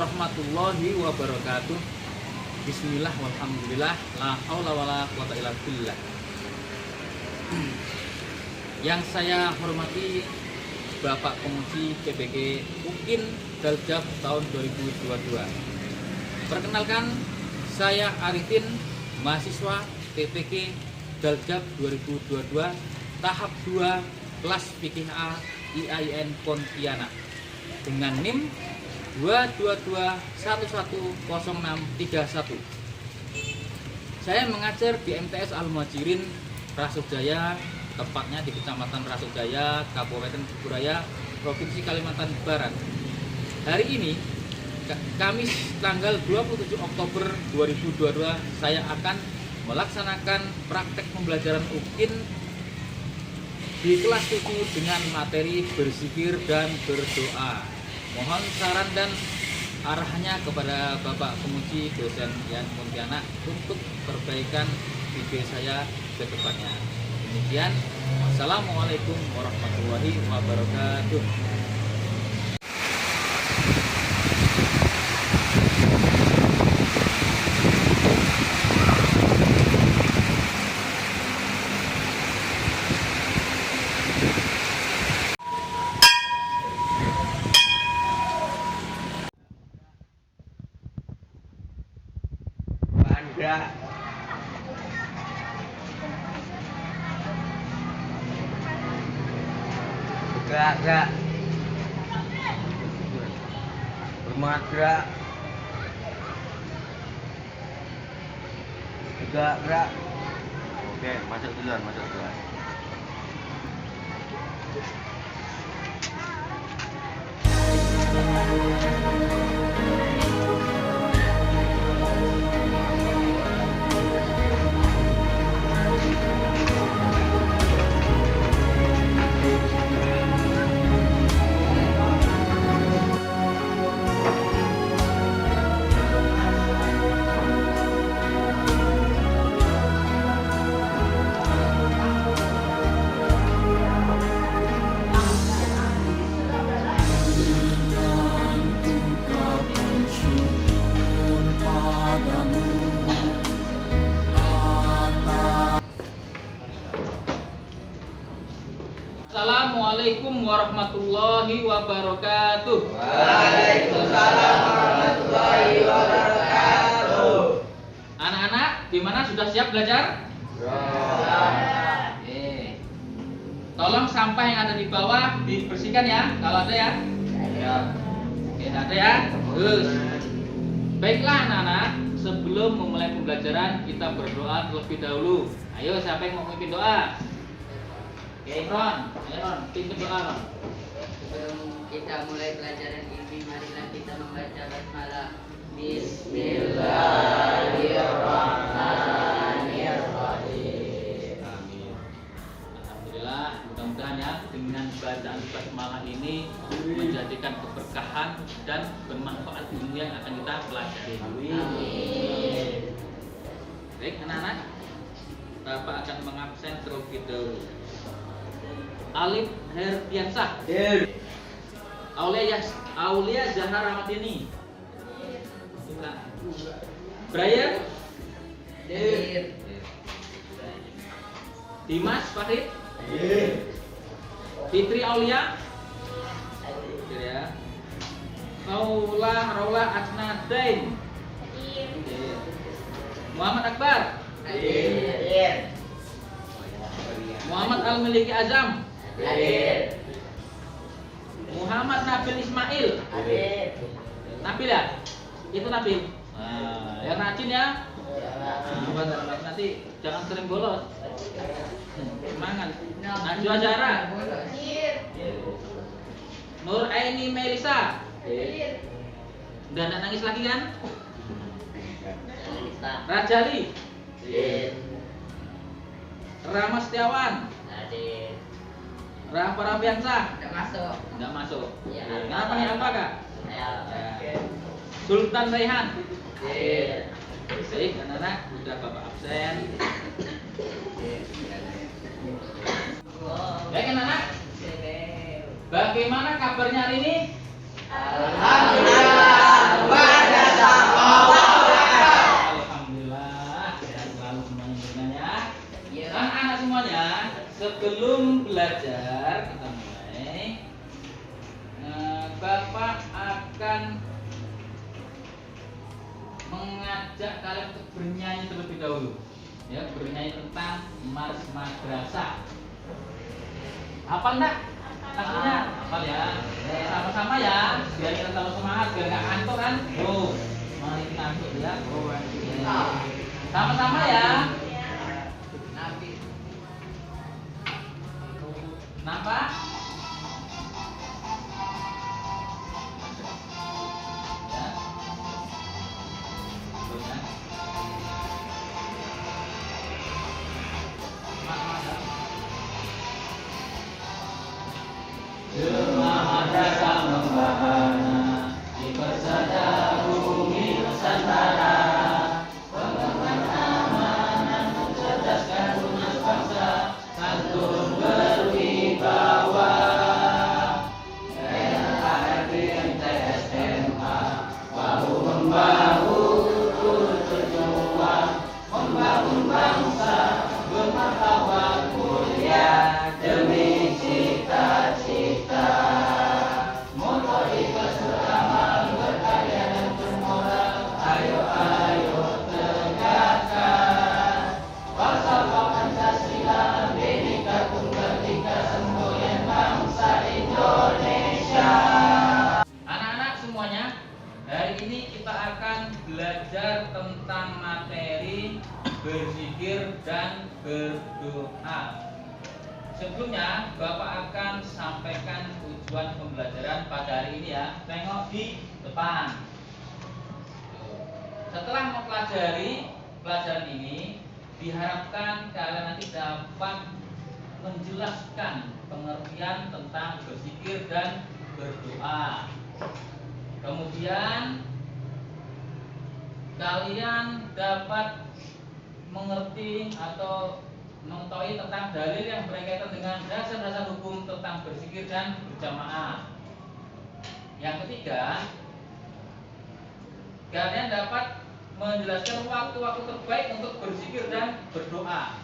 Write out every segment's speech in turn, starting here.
warahmatullahi wabarakatuh. Bismillah walhamdulillah la haula wala quwata illa billah. Yang saya hormati Bapak Penguji PPG UIN Daljab tahun 2022. Perkenalkan, saya Arifin, mahasiswa PPG Daljab 2022 tahap 2 kelas fikih A IAIN Pontianak dengan NIM 222110631. Saya mengajar di MTS Al-Muhajirin Rasojaya, tepatnya di Kecamatan Rasojaya, Kabupaten Kuburaya, Provinsi Kalimantan Barat. Hari ini, Kamis tanggal 27 Oktober 2022, saya akan melaksanakan praktek pembelajaran UIN di kelas 7 dengan materi berzikir dan berdoa. Mohon saran dan arahnya kepada Bapak Penguji dosen IAIN Pontianak untuk perbaikan video saya ke depannya. Demikian, Assalamualaikum warahmatullahi wabarakatuh. Gerak bermadra gerak. Oke, masuk duluan. Assalamualaikum warahmatullahi wabarakatuh. Waalaikumsalam warahmatullahi wabarakatuh. Anak-anak, gimana, sudah siap belajar? Oke. Tolong sampah yang ada di bawah dibersihkan ya, kalau ada ya. Oke, ada ya. Terus. Baiklah anak-anak, sebelum memulai pembelajaran kita berdoa terlebih dahulu. Ayo, siapa yang mau memimpin doa? Oke, Ron, pimpin doa, Ron. Sebelum kita mulai pelajaran ini, marilah kita membaca basmalah. Bismillahirrahmanirrahim. Amin. Alhamdulillah, mudah-mudahan ya dengan bacaan basmalah ini menjadikan keberkahan dan bermanfaat ilmu yang akan kita pelajari. Amin. Baik anak-anak, Bapak akan mengabsen terlebih dahulu. Alif Herdiansah. Aulia Zahra Ramadini. Brian Dimas Fahid. Fitri Aulia. Raula Asnadain. Muhammad Akbar. Muhammad Al-Miliki Azam. Muhammad Nabil Ismail. Nabil ya? Itu Nabil. Nah, yang rajin ya. Nanti jangan sering bolos. Semangat. Najwa Zahra. Nur Aini Melisa. Udah nggak nangis lagi kan? Rajali. Rama Setiawan. Rafa Rafiansah. Enggak masuk. Ya. Kenapa nih, apa Kak? Ya. Sultan Raihan. Baik, anak-anak, sudah Bapak absen. Baik anak-anak, bagaimana kabarnya hari ini? Alhamdulillah. mengajak kalian untuk bernyanyi terlebih dahulu. Ya, bernyanyi tentang Mars Madrasah. Hafal enggak? Lagunya hafal ya. Sama-sama ya, biar kita tambah semangat, biar nggak ngantuk kan. Tuh, mari kita ngantuk ya. Sama-sama ya. Nabi. Nampak? Ya. Tuh ya. Jemaah madrasah membahana di persada bumi Nusantara, pengemban amanah mencerdaskan lunas bangsa, santun berwibawa. NKRI MTSMA bahu membahu turut berjuang membangun bangsa bermartabat mulia demi cita-cita. Motor ikhlas beramal berkarya dan bermoral, ayo ayo tegakkan falsafah Pancasila, Bhinneka Tunggal Ika, semboyan bangsa Indonesia. Anak-anak semuanya, hari ini kita akan belajar tentang materi berzikir dan berdoa. Sebelumnya, Bapak akan sampaikan tujuan pembelajaran pada hari ini ya. Tengok di depan. Setelah mempelajari pelajaran ini, diharapkan kalian nanti dapat menjelaskan pengertian tentang berzikir dan berdoa. Kemudian kalian dapat mengerti atau mengetahui tentang dalil yang berkaitan dengan dasar-dasar hukum tentang berzikir dan berjamaah. Yang ketiga, kalian dapat menjelaskan waktu-waktu terbaik untuk berzikir dan berdoa.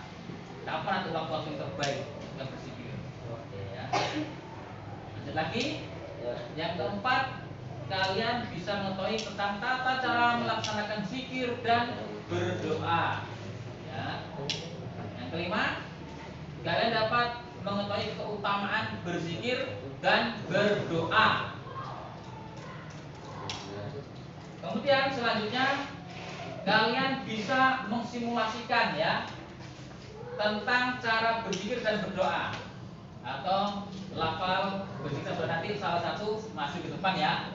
Kapan nanti waktu-waktu yang terbaik untuk berzikir? Oke ya. Lanjut lagi. Yang keempat, kalian bisa mengetahui tentang tata cara melaksanakan zikir dan berdoa. Ya. Yang kelima, kalian dapat mengetahui keutamaan berzikir dan berdoa. Kemudian selanjutnya kalian bisa mengsimulasikan ya tentang cara berzikir dan berdoa atau lafal berzikir dan berdoa. Nanti salah satu masuk ke depan ya.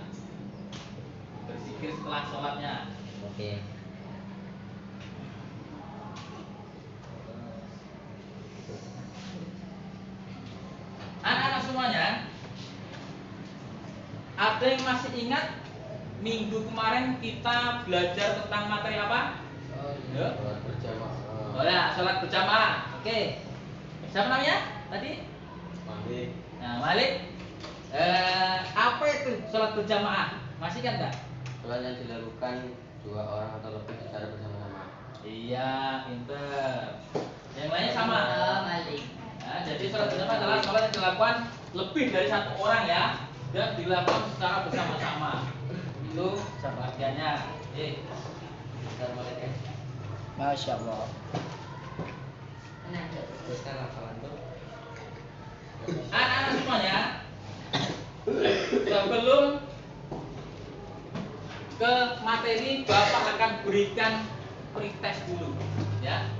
Berzikir setelah sholatnya. Oke. Anak-anak semuanya, ada yang masih ingat minggu kemarin kita belajar tentang materi apa? Ya. Sholat berjamaah. Oh ya, sholat berjamaah. Oke. Siapa namanya tadi? Malik. Nah, Malik. Apa itu sholat berjamaah? Masih kan enggak? Sholat yang dilakukan 2 orang atau lebih secara bersama-sama. Iya, pinter. Yang lainnya sama. Malik. Nah, jadi sholat berjamaah adalah sholat yang dilakukan lebih dari 1 orang ya, dan dilakukan secara bersama-sama. Itu pengertiannya. Assalamualaikum. Masya Allah. Nah, Teruskan hafalan tuh. Anak-anak semuanya, sebelum ke materi, Bapak akan berikan pretest dulu ya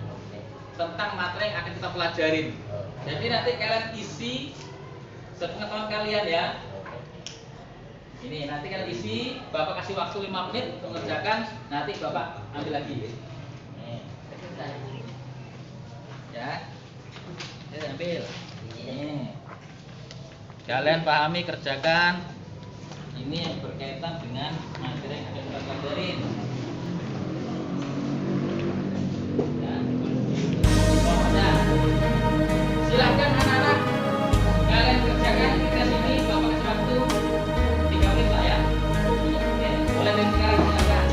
tentang materi yang akan kita pelajarin. Jadi nanti kalian isi sepengetahuan kalian ya. Ini nanti kalian isi, Bapak kasih waktu 5 menit untuk mengerjakan, nanti Bapak ambil lagi. Nih. Ya. Ini ambil. Ini. Kalian pahami, kerjakan. Ini yang berkaitan dengan materi yang akan kita pelajarin. Ya. Pokoknya silakan anak-anak, kalian kerjakan tugas ini. Bapak kasih waktu 3 menit Pak ya. Oke, mulai dari sekarang silakan.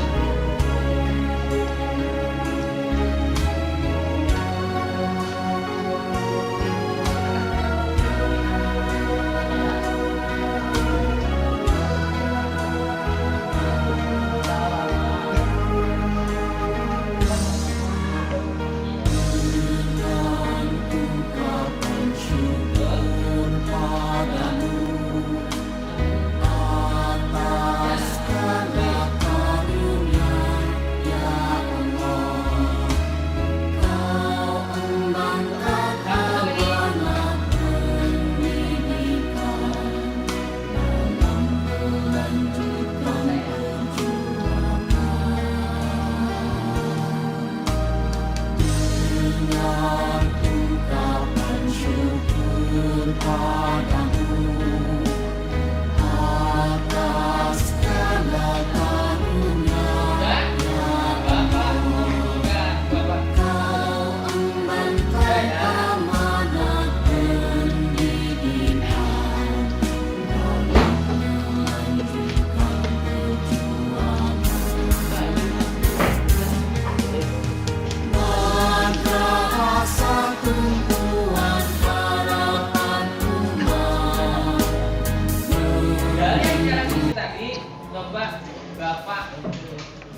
Bapak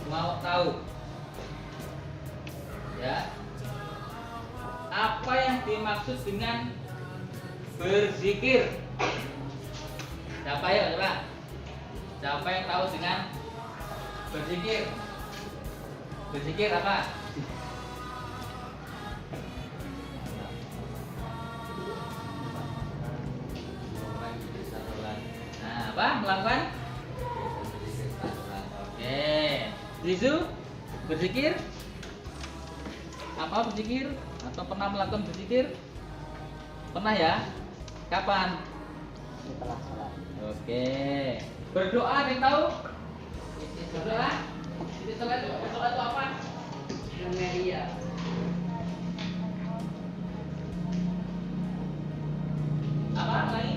mau tahu. Ya. Apa yang dimaksud dengan berzikir? Siapa ya, coba? Siapa yang tahu dengan berzikir? Berzikir apa? Nah, apa? Melakukan? Oke. Rizu, berzikir? Apa berzikir? Atau pernah melakukan berzikir? Pernah ya? Kapan? Setelah sholat. Oke. Berdoa ada yang tahu? Berdoa? Itu sholat itu berdoa itu apa? Media. Apa lagi?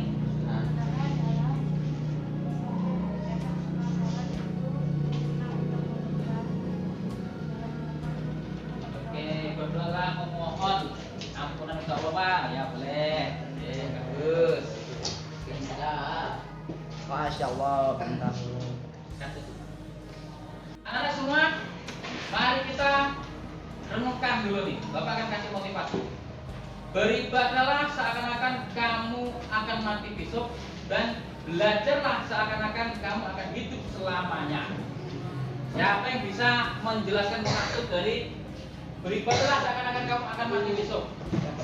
Oke, berdoa memohon ampunan untuk Bapak. Ya boleh. Oke, bagus. Bisa. Masya Allah. Tentang Anak-anak semua, mari kita renungkan dulu nih. Bapak akan kasih motivasi. Beribadahlah seakan-akan kamu akan mati besok, dan belajarlah seakan-akan kamu akan hidup selamanya. Siapa yang bisa menjelaskan maksud dari beribadahlah seakan-akan kamu akan mati besok?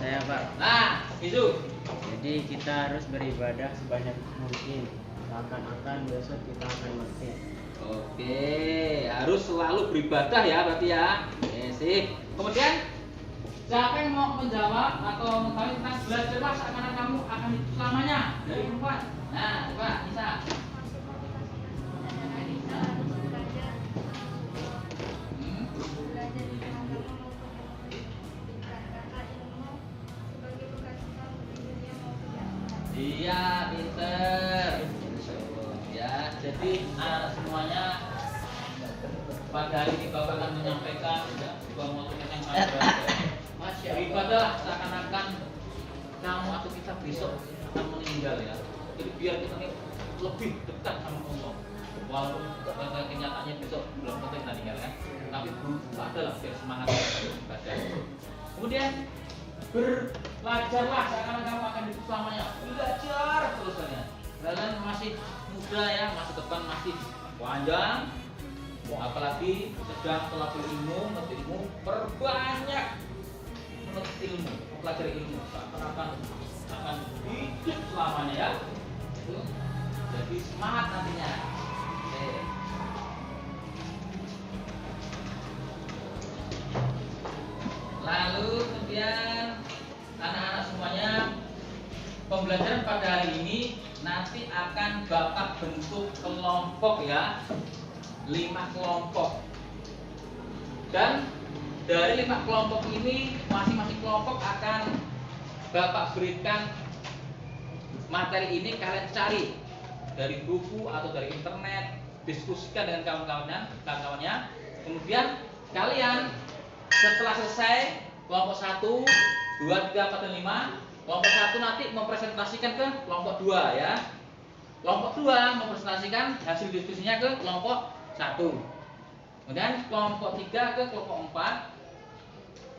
Saya Pak. Nah, itu. Jadi kita harus beribadah sebanyak mungkin. Seakan-akan besok kita akan mati. Oke, harus selalu beribadah ya berarti ya. Oke, sip. Kemudian siapa yang mau menjawab atau mengetahui tentang belajarlah seakan-akan kamu akan hidup selamanya dari perempuan? Nah, coba bisa. Hmm? Iya, pinter. Ya, jadi semuanya pada hari ini Bapak akan menyampaikan sebuah motivasi yang sangat berharga. Masya Allah. Ibadah seakan-akan kamu atau kita besok akan meninggal ya. Jadi biar kita ini lebih dekat sama Allah. Walaupun kenyataannya besok belum tentu kita meninggal kan. Tapi berusaha lah biar semangat ibadah. Kemudian belajarlah seakan-akan kamu akan hidup selamanya. Belajar terus kalian. Kalian masih muda ya, masa depan masih panjang. Apalagi sedang telah berilmu, menurut ilmu, perbanyak menurut ilmu, pelajari ilmu, akan hidup selamanya ya. Itu jadi semangat nantinya. Oke. Lalu kemudian anak-anak semuanya, pembelajaran pada hari ini nanti akan Bapak bentuk kelompok ya. 5 kelompok, dan dari 5 kelompok ini masing-masing kelompok akan Bapak berikan materi ini, kalian cari dari buku atau dari internet, diskusikan dengan kawan-kawannya. Kemudian kalian setelah selesai kelompok 1, 2, 3, 4, dan 5, kelompok 1 nanti mempresentasikan ke kelompok 2 ya. Kelompok 2 mempresentasikan hasil diskusinya ke kelompok 1. Kemudian kelompok 3 ke kelompok 4,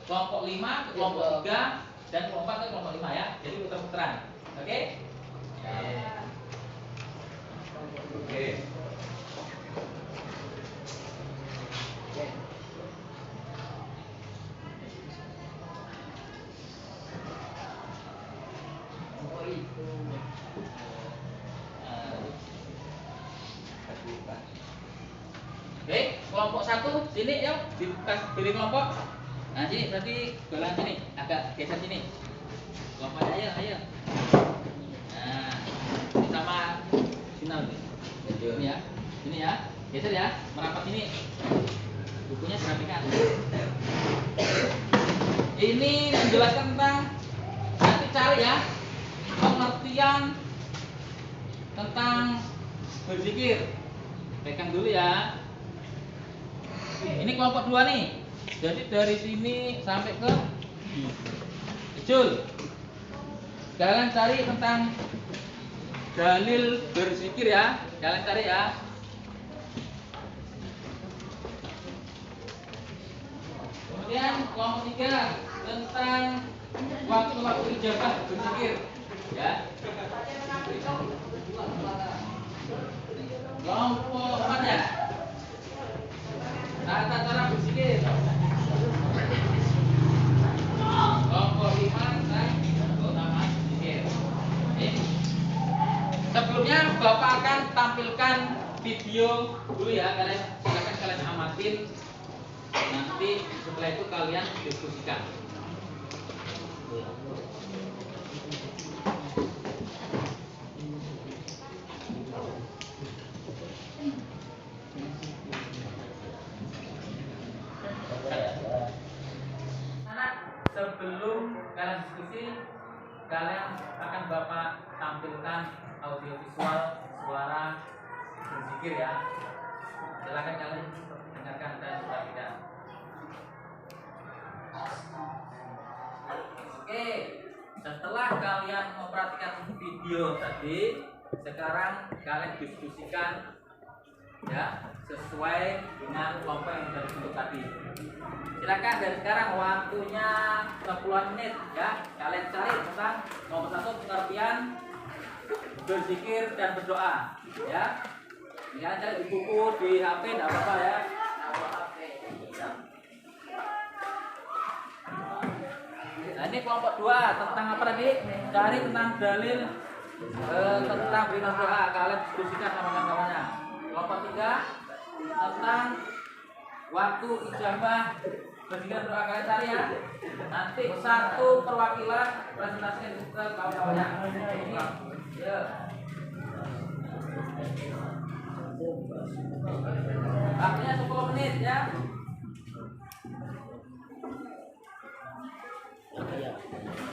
kelompok 5 ke kelompok 3, dan kelompok 4 ke kelompok 5 ya. Jadi putar-putaran. Oke? Oke. Oh itu. Oke, kelompok 1 sini yuk, pilih kelompok. Nah, sini berarti belah sini, agak geser sini. Kelompok ayo. Nah, ini sama final nih. Ini ya. Ini ya. Geser ya, merapat sini. Bukunya dirapikan. Ini menjelaskan tentang, nanti cari ya pengertian tentang berzikir. Pegang dulu ya. Ini kelompok 2 nih. Jadi dari sini sampai ke Ijul. Kalian cari tentang dalil berzikir ya. Kalian cari ya. Kemudian kelompok 3 tentang waktu-waktu ijabah berzikir, ya. Kelompok 4 ya. Tata cara berzikir. Kelompok 5 tentang keutamaan berzikir. Sebelumnya Bapak akan tampilkan video dulu ya, silakan kalian amatin. Nanti setelah itu kalian diskusikan. Anak, sebelum kalian diskusi, kalian akan Bapak tampilkan audio visual suara berzikir ya. Silakan kalian dengarkan dan perhatikan. Oke, setelah kalian memperhatikan video tadi, sekarang kalian diskusikan ya sesuai dengan kelompok yang sudah disebut tadi. Silakan dari sekarang waktunya 10 menit ya. Kalian cari tentang nomor 1 pengertian berzikir dan berdoa ya. Kalian cari di buku, di HP, tidak apa-apa ya. Nah, ini kelompok 2 tentang apa tadi? Cari tentang dalil tentang berita doa. Kalian diskusikan sama kawan-kawannya. Kelompok 3 tentang waktu ijabah berzikir doa, kalian cari ya. Nanti satu perwakilan presentasikan ke kawan-kawannya. Ini ya. Waktunya 10 menit ya.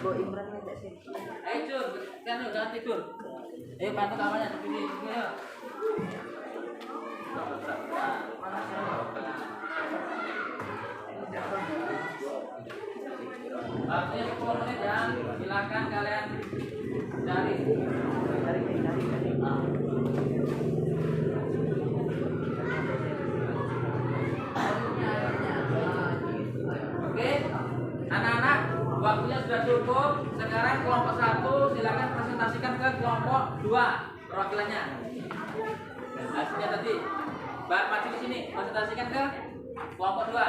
Bu Imran ngajak sini. Ayo Jur, kan jangan tidur. Ayo bantu kawannya di sini. Ayo. Waktunya 10 menit ya. Silakan kalian cari. Oke, anak-anak, waktunya sudah cukup. Sekarang kelompok 1 silakan presentasikan ke kelompok 2 perwakilannya. Hasilnya tadi, Mbak maju di sini, presentasikan ke kelompok 2.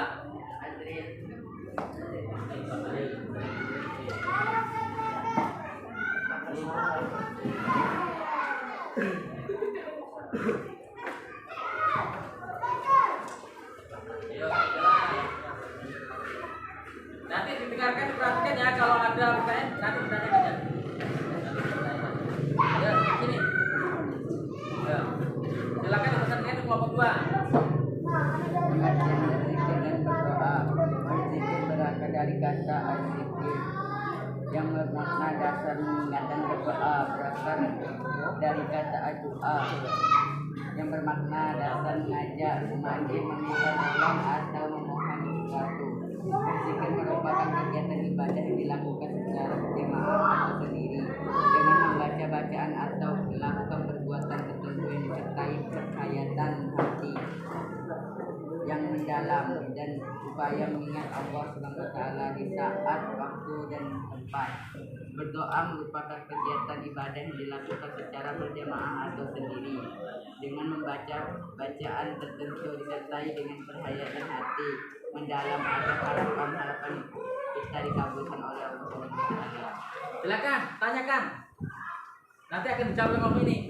Ayo, jalan. Nanti didengarkan, diperhatikan ya, kalau ada pertanyaan nanti ditanyakan ya. Ya, sini. Ya. Silakan dipresentasikan ke kelompok 2. Pengertian berzikir dan berdoa. Berzikir berasal dari kata az-zikir yang bermakna dasar mengingat dan berdoa berasal dari kata ad-doa yang bermakna dasar mengajak, memanggil, meminta tolong atau memohon sesuatu. Berzikir merupakan kegiatan ibadah yang dilakukan secara berjamaah atau sendiri dengan membaca bacaan atau melakukan perbuatan tertentu yang disertai penghayatan hati yang mendalam dan upaya mengingat Allah SWT di saat, waktu, dan tempat. Berdoa merupakan kegiatan ibadah yang dilakukan secara berjamaah atau sendiri dengan membaca bacaan tertentu disertai dengan penghayatan hati mendalam agar harapan-harapan kita dikabulkan oleh Allah SWT. Silakan, tanyakan. Nanti akan dijawab oleh ini.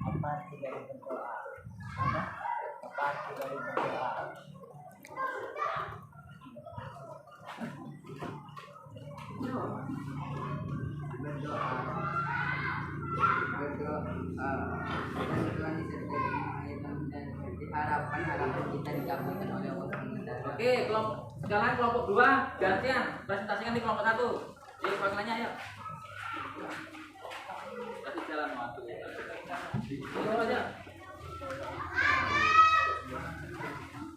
Apa arti dari berdoa? Apa arti dari berdoa? Harapan kita dikabulkan oleh Allah SWT. Oke, sekarang kelompok 2 gantian presentasikan di kelompok 1. Jadi perwakilannya ayo. Kasih jalan waktu. Itu aja.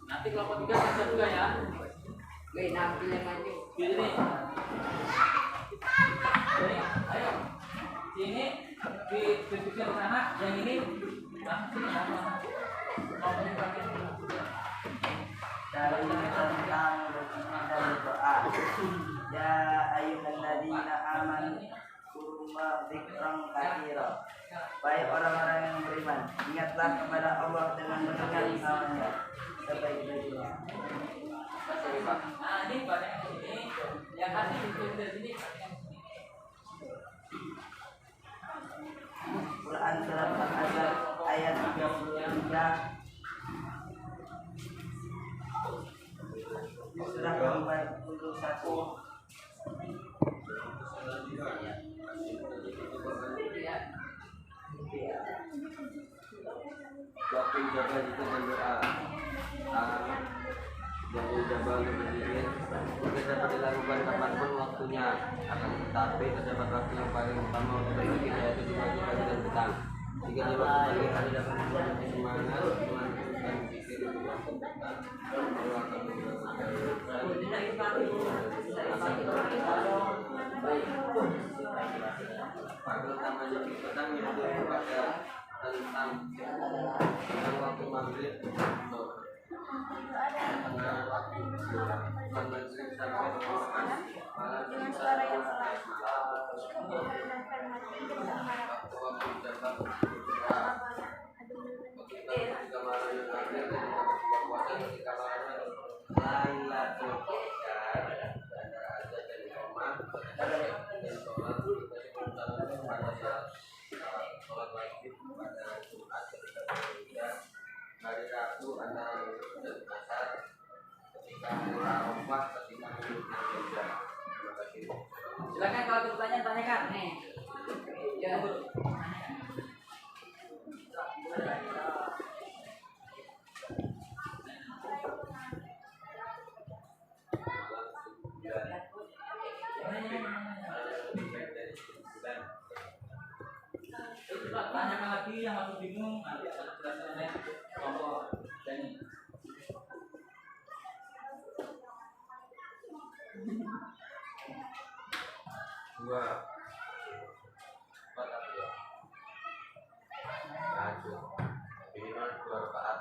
Nanti kelompok 3 bisa juga ya. Oke, nanti yang maju. Di sini. Jadi, ayo. Sini di diskusi di sana, yang ini langsung sini. Kelompok ini pakai. Dari Ya ayyuhalladzina amanu kurma dzikran katsira. Wahai orang-orang yang beriman, ingatlah kepada Allah dengan mendengar namanya sebaik-baiknya. Nah, ini banyak di sini. Yang asli di sini. Quran surat Al-Azhar ayat 33 surah ke-41. Waktu ijabah itu berdoa, dan ijabah untuk berzikir mungkin dapat dilakukan kapanpun waktunya, akan tetapi terdapat waktu yang paling utama untuk berzikir, yaitu di waktu pagi dan petang. Jika di waktu pagi hari dapat membuat lebih semangat melakukan zikir di waktu petang, Allah akan pada utamanya di petang yaitu pada tentang waktu maghrib tentang waktu maghrib sampai malam suara yang pelan. waktu jabah ketika malam yang akhir dan buka puasa ketika malam Lailatul Qadar antara azan dan iqamah dan sholat pada saat sholat wajib pada Jumat ketika bekerja, hari Rabu antara Zuhur dan Asar, ketika hari Arafah ketika menunaikan hijrah. Terima kasih. Silakan kalau ada pertanyaan tanyakan. Nih. Ya, Bu. Tanyakan lagi yang masih bingung, nanti akan dijelaskan oleh kelompok Dani. Dua empat atau dua lanjut minimal 2 rakaat.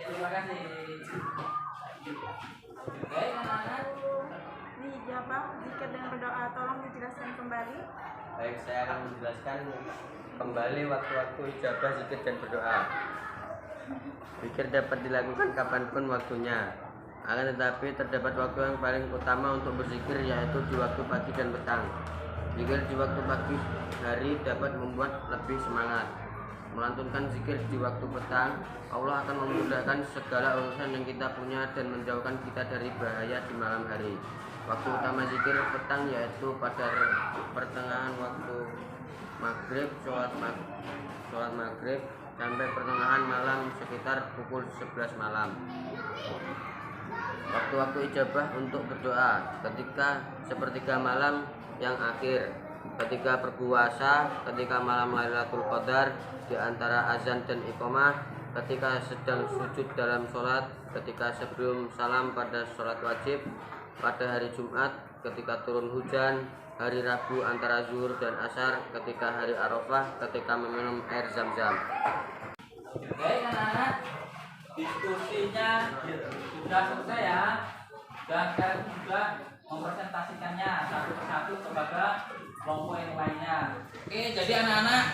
Terima kasih. Oke, anak-anak. Ini ijabah, zikir dan berdoa. Tolong dijelaskan kembali. Baik, saya akan menjelaskan kembali waktu-waktu ijabah, zikir dan berdoa. Zikir dapat dilakukan kapanpun waktunya. Akan tetapi terdapat waktu yang paling utama untuk berzikir, yaitu di waktu pagi dan petang. Zikir di waktu pagi hari dapat membuat lebih semangat. Melantunkan zikir di waktu petang, Allah akan memudahkan segala urusan yang kita punya dan menjauhkan kita dari bahaya di malam hari. Waktu utama zikir petang yaitu pada pertengahan waktu maghrib, sholat maghrib sampai pertengahan malam sekitar pukul 11 malam. Waktu-waktu ijabah untuk berdoa ketika sepertiga malam yang akhir, ketika berpuasa, ketika malam Lailatul Qadar, di antara azan dan iqamah, ketika sedang sujud dalam sholat, ketika sebelum salam pada sholat wajib, pada hari Jumat, ketika turun hujan, hari Rabu antara zuhur dan asar, ketika hari Arafah, ketika meminum air zam-zam. Oke, anak-anak. Diskusinya sudah selesai ya. Dan kalian juga mempresentasikannya satu persatu kepada kelompok yang lainnya. Oke, jadi anak-anak,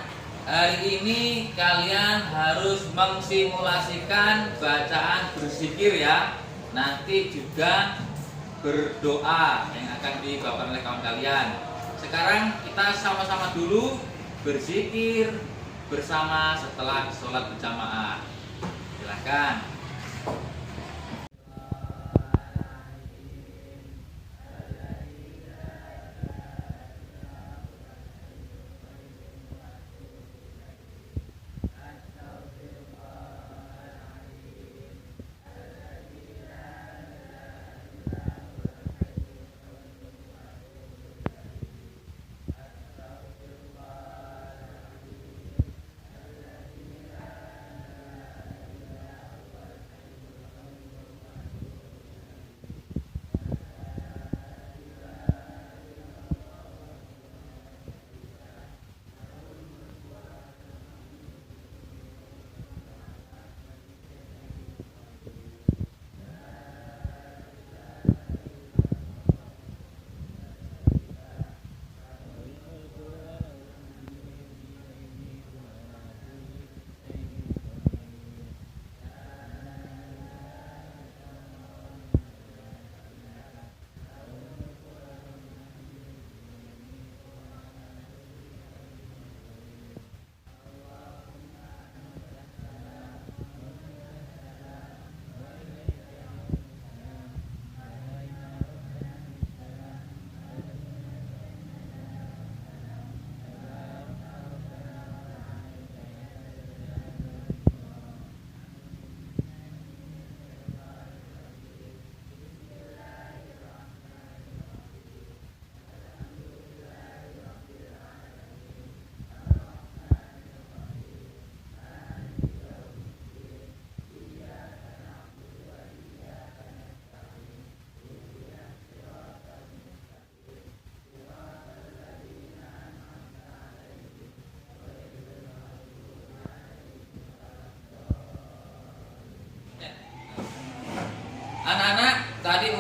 hari ini kalian harus memsimulasikan bacaan berzikir ya. Nanti juga berdoa yang akan dibawakan oleh kawan kalian. Sekarang kita sama-sama dulu berzikir bersama setelah sholat berjamaah. Silakan.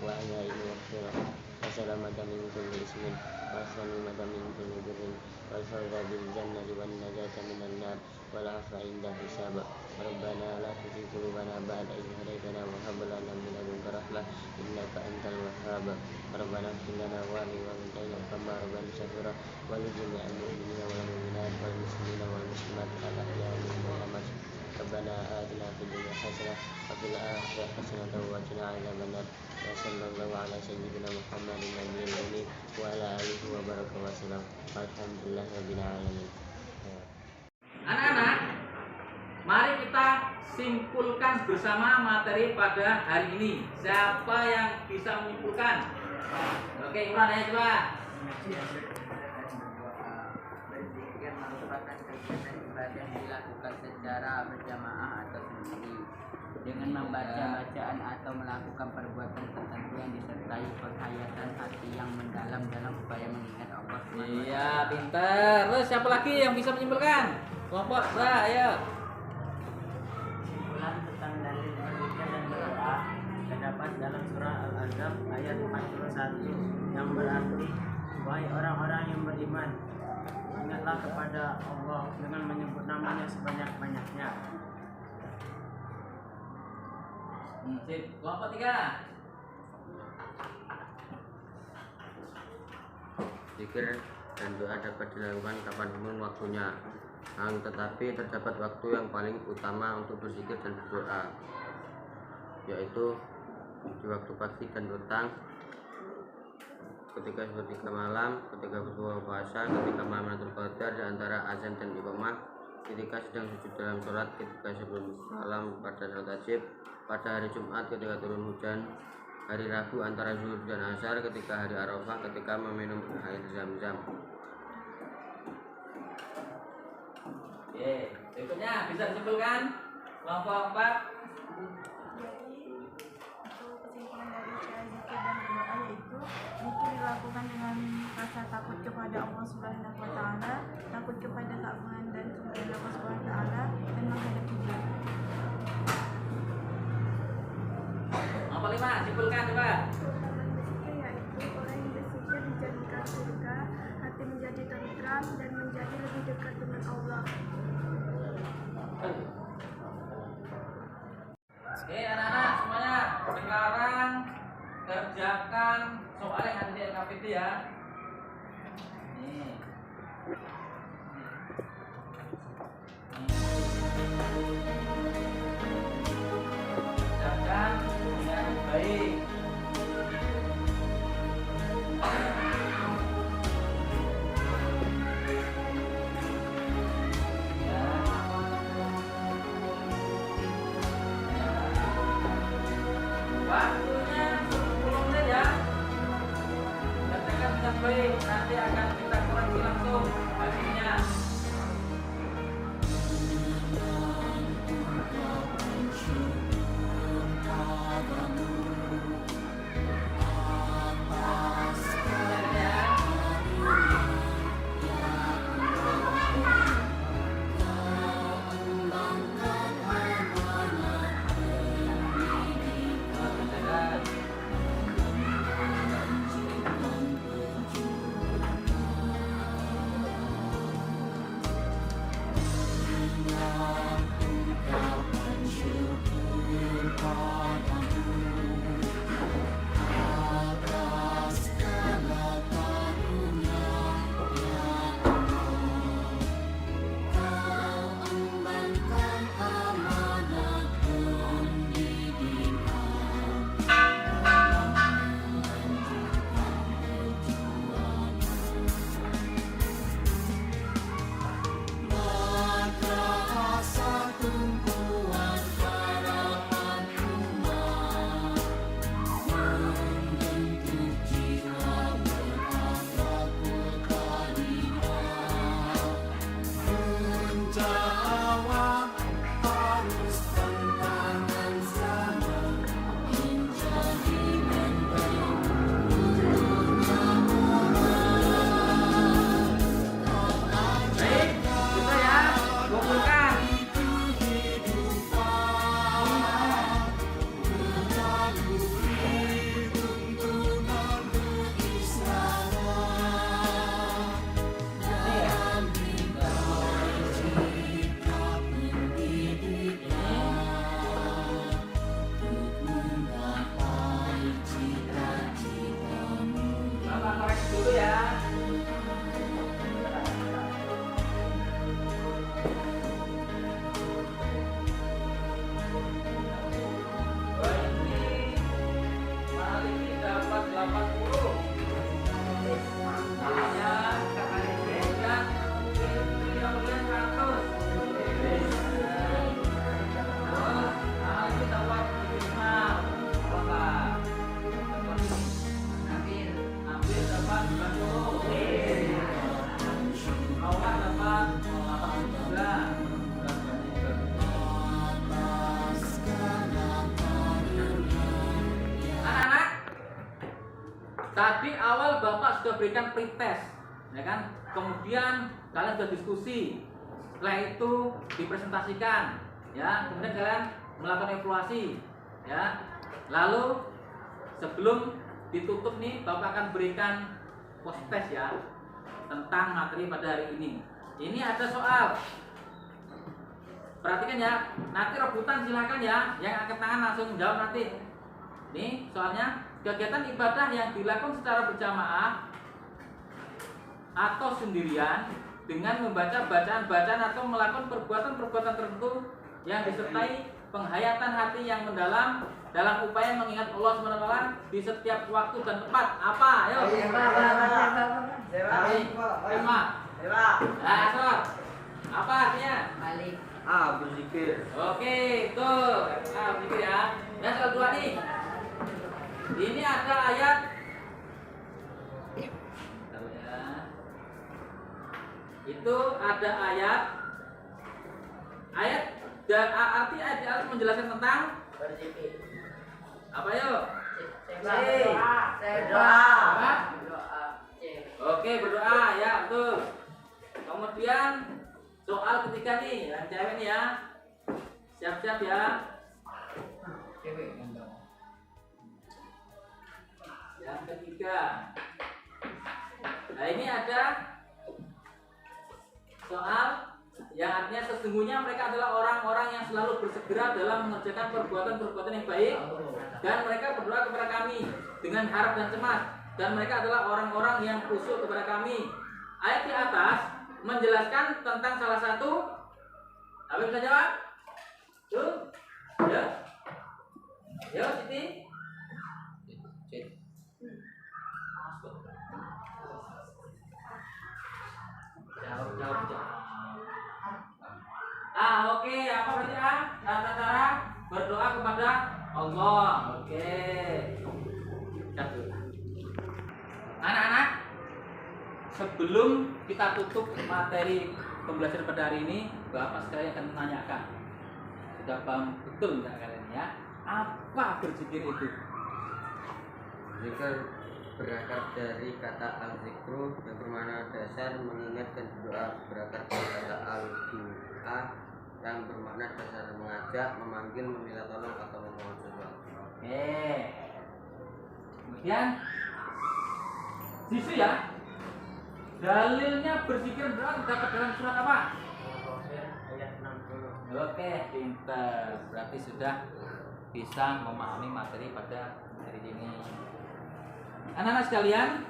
وحياء ومغفرة وسلامة من كل اسم وغنيمة من كل بر والفوز بالجنة والنجاة من النار والعفو عند الحساب ربنا لا تزغ قلوبنا بعد إذ هديتنا وهب لنا من لدنك رحمة إنك أنت الوهاب ربنا اغفر لنا ولوالدينا كما ربنا صغيرا ولجميع المؤمنين والمؤمنات والمسلمين والمسلمات الأحياء منهم والأموات ربنا آتنا في الدنيا حسنة وفي الآخرة حسنة وقنا عذاب النار وصلى الله على سيدنا محمد النبي الأمي وعلى آله وبارك وسلم والحمد لله رب العالمين. Anak-anak, mari kita simpulkan bersama materi pada hari ini. Siapa yang bisa menyimpulkan? Oke, Imran ya coba. Berzikir merupakan kegiatan ibadah yang dilakukan secara berjamaah atau sendiri dengan membaca bacaan atau melakukan perbuatan tertentu yang disertai penghayatan hati yang mendalam dalam upaya mengingat Allah SWT. Iya, pintar. Terus siapa lagi yang bisa menyimpulkan? Kelompok saya. Kesimpulan tentang dalil berzikir dan berdoa terdapat dalam surah Al-Ahzab ayat 41 yang berarti, wahai orang-orang yang beriman, ingatlah kepada Allah dengan menyebut namanya sebanyak-banyaknya. Sip. Kelompok 3. Zikir dan doa dapat dilakukan kapanpun waktunya, tetapi terdapat waktu yang paling utama untuk berzikir dan berdoa, yaitu di waktu pagi dan petang, ketika sepertiga malam, ketika berbuka puasa, ketika malam Lailatul Qadar, di antara azan dan iqamah, ketika sedang sujud dalam sholat, ketika sebelum salam pada sholat wajib, pada hari Jumat ketika turun hujan, hari Rabu antara zuhur dan asar, ketika hari Arafah, ketika meminum air zam-zam. Oke, berikutnya bisa disimpulkan kelompok 4. Jadi untuk kesimpulan dari cara zikir dan berdoa yaitu zikir dilakukan dengan rasa takut kepada Allah Subhanahu wa taala, takut kepada keagungan dan kemuliaan Allah Subhanahu wa taala dan menghadap kiblat. Kelompok 5, simpulkan coba. Keutamaan berzikir yaitu orang yang berzikir dijadikan surga, hati menjadi tentram dan menjadi lebih dekat dengan Allah. Oke, anak-anak semuanya, sekarang kerjakan soal yang ada di LKPD ya. Nih. Kerjakan dengan baik. Waktunya 10 menit ya. Kerjakan dengan baik, nanti akan kita koreksi langsung hasilnya. dapat 90. Aula dapat 83. Anak-anak, tadi awal Bapak sudah berikan pretest, ya kan? Kemudian kalian sudah diskusi. Setelah itu dipresentasikan, ya. Kemudian kalian melakukan evaluasi, ya. Lalu sebelum ditutup nih, Bapak akan berikan post test ya tentang materi pada hari ini. Ini ada soal. Perhatikan ya. Nanti rebutan silakan ya. Yang angkat tangan langsung jawab nanti. Nih soalnya, kegiatan ibadah yang dilakukan secara berjamaah atau sendirian dengan membaca bacaan-bacaan atau melakukan perbuatan-perbuatan tertentu yang disertai penghayatan hati yang mendalam dalam upaya mengingat Allah SWT di setiap waktu dan tempat. Apa? Ayo. Apa artinya? Balik. Berzikir. Oke, tuh. Nah, begitu ya. Yang kedua nih. Ini ada ayat. Bentar ya. Itu ada ayat. Arti ayat menjelaskan tentang Berzikir. apa yuk? Berdoa. Apa? Berdoa. Oke, berdoa ya, betul. Kemudian soal ketiga nih, yang cewek nih ya. Siap-siap ya. Cewek gendong. Yang ketiga. Nah, ini ada soal yang artinya sesungguhnya mereka adalah orang-orang yang selalu bersegera dalam mengerjakan perbuatan-perbuatan yang baik dan mereka berdoa kepada kami dengan harap dan cemas dan mereka adalah orang-orang yang khusyuk kepada kami. Ayat di atas menjelaskan tentang salah satu. Apa bisa jawab? Tuh, ya, ya, Siti. Jawab. Oke, apa berarti tata cara berdoa kepada Allah. Oke. Satu. Anak-anak, sebelum kita tutup materi pembelajaran pada hari ini, Bapak sekalian akan menanyakan. Sudah paham betul enggak kalian ya? Apa berzikir itu? Zikir berakar dari kata al-zikru yang bermakna dasar mengingat dan berdoa, berakar dari kata al-du'a yang bermakna dasar mengajak, memanggil, meminta tolong atau memohon sesuatu. Oke. Kemudian sisu ya. Dalilnya berzikir berdoa terdapat dalam surat apa? Ayat 60. Oke, pinter. Berarti sudah bisa memahami materi pada hari ini. Anak-anak sekalian,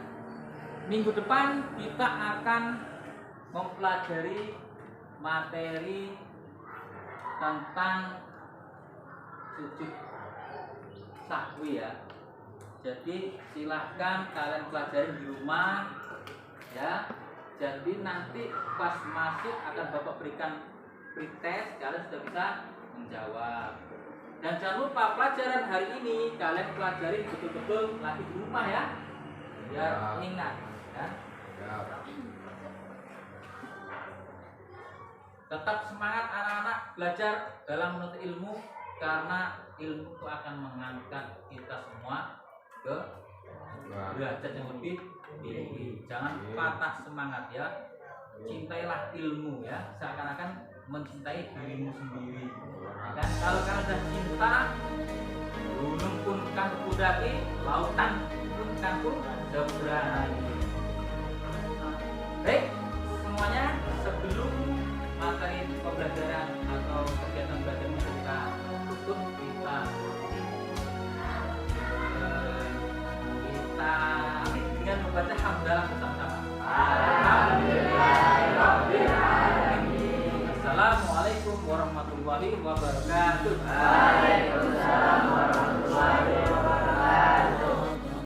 minggu depan kita akan mempelajari materi tentang sujud sahwi ya. Jadi silahkan kalian pelajari di rumah ya. Jadi nanti pas masuk akan Bapak berikan pretest, kalian sudah bisa menjawab. Dan jangan lupa pelajaran hari ini kalian pelajari betul-betul lagi di rumah ya. Biar ingat ya. Tetap semangat anak-anak belajar dalam menuntut ilmu karena ilmu itu akan mengangkat kita semua ke derajat yang lebih tinggi. Jangan patah semangat ya. Cintailah ilmu ya, seakan-akan mencintai dirimu sendiri. Dan kalau kalian sudah cinta, gunung pun kan kudaki, lautan pun kan seberangi. Baik, semuanya sebelum materi pembelajaran atau kegiatan belajar kita tutup, kita dengan membaca hamdalah bersama-sama. Assalamualaikum warahmatullahi wabarakatuh. Waalaikumsalam warahmatullahi wabarakatuh.